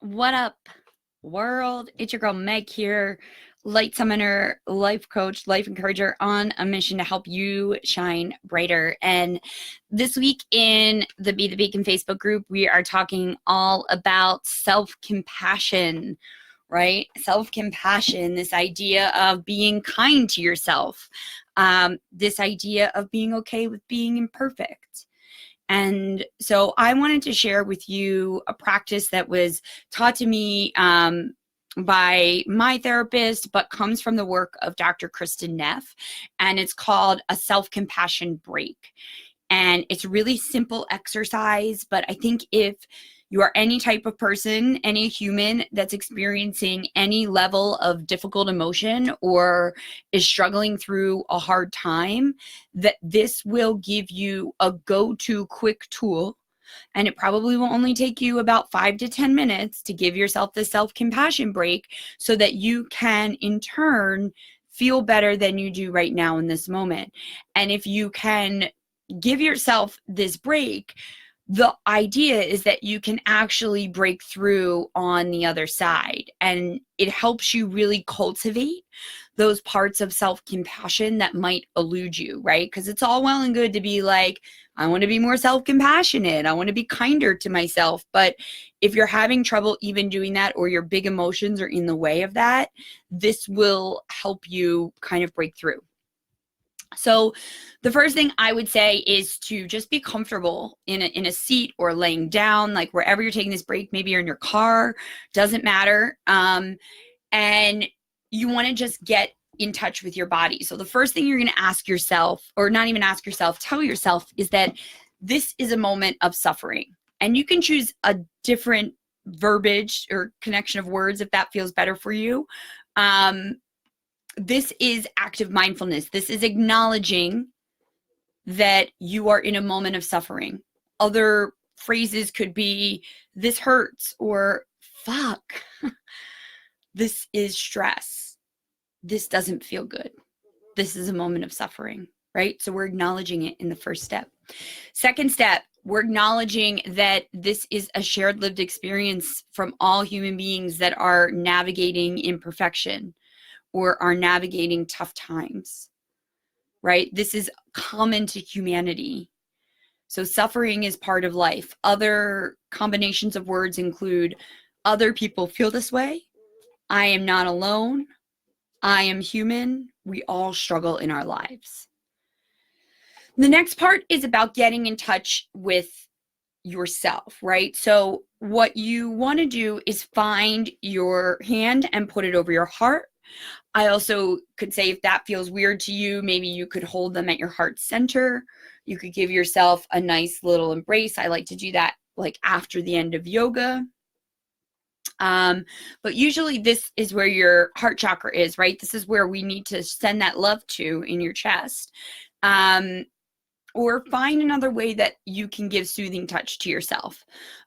What up, world? It's your girl Meg here, light summoner, life coach, life encourager on a mission to help you shine brighter. And this week in the Be the Beacon Facebook group, we are talking all about self-compassion, right? Self-compassion, this idea of being kind to yourself, this idea of being okay with being imperfect. And so I wanted to share with you a practice that was taught to me by my therapist, but comes from the work of Dr. Kristen Neff. And it's called a self-compassion break. And it's a really simple exercise, but I think if you are any type of person, any human that's experiencing any level of difficult emotion or is struggling through a hard time, that this will give you a go-to quick tool. And it probably will only take you about 5 to 10 minutes to give yourself the self-compassion break so that you can in turn feel better than you do right now in this moment. And if you can give yourself this break, the idea is that you can actually break through on the other side, and it helps you really cultivate those parts of self-compassion that might elude you, right? Because it's all well and good to be like, I want to be more self-compassionate, I want to be kinder to myself. But if you're having trouble even doing that, or your big emotions are in the way of that, this will help you kind of break through. So the first thing I would say is to just be comfortable in a seat or laying down, like wherever you're taking this break. Maybe you're in your car, doesn't matter. And you want to just get in touch with your body. So the first thing you're going to ask yourself, or not even ask yourself, tell yourself, is that this is a moment of suffering. And you can choose a different verbiage or connection of words if that feels better for you. This is active mindfulness. This is acknowledging that you are in a moment of suffering. Other phrases could be, this hurts, or fuck, this is stress. This doesn't feel good. This is a moment of suffering, right? So we're acknowledging it in the first step. Second step, we're acknowledging that this is a shared lived experience from all human beings that are navigating imperfection or are navigating tough times, right? This is common to humanity. So suffering is part of life. Other combinations of words include, other people feel this way, I am not alone, I am human, we all struggle in our lives. The next part is about getting in touch with yourself, right? So what you want to do is find your hand and put it over your heart. I also could say, if that feels weird to you, maybe you could hold them at your heart center. You could give yourself a nice little embrace. I like to do that like after the end of yoga. But usually this is where your heart chakra is, right? This is where we need to send that love to, in your chest. Or find another way that you can give soothing touch to yourself.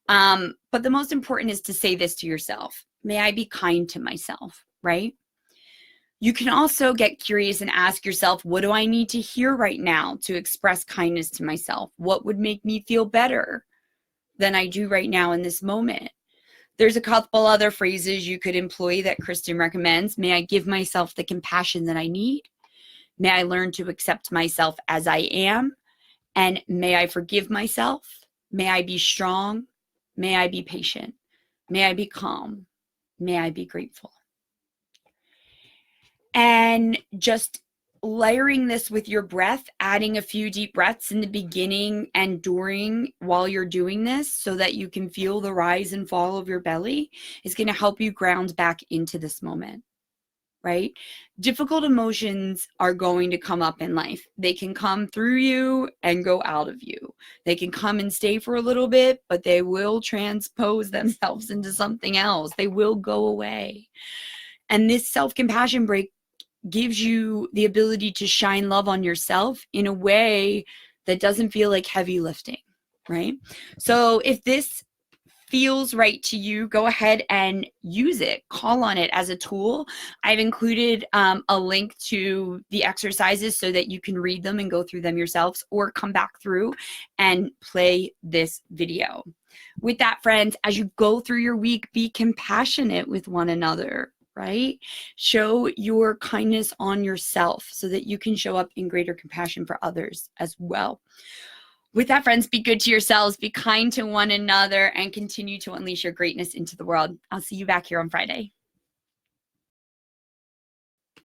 But the most important is to say this to yourself. May I be kind to myself, right? You can also get curious and ask yourself, what do I need to hear right now to express kindness to myself? What would make me feel better than I do right now in this moment? There's a couple other phrases you could employ that Kristen recommends. May I give myself the compassion that I need? May I learn to accept myself as I am? And may I forgive myself? May I be strong? May I be patient? May I be calm? May I be grateful? And just layering this with your breath, adding a few deep breaths in the beginning and during while you're doing this so that you can feel the rise and fall of your belly, is going to help you ground back into this moment, right? Difficult emotions are going to come up in life. They can come through you and go out of you. They can come and stay for a little bit, but they will transpose themselves into something else. They will go away. And this self-compassion break gives you the ability to shine love on yourself in a way that doesn't feel like heavy lifting, right? So if this feels right to you, go ahead and use it. Call on it as a tool. I've included a link to the exercises so that you can read them and go through them yourselves, or come back through and play this video. With that, friends, as you go through your week, be compassionate with one another, right? Show your kindness on yourself so that you can show up in greater compassion for others as well. With that, friends, be good to yourselves, be kind to one another, and continue to unleash your greatness into the world. I'll see you back here on Friday.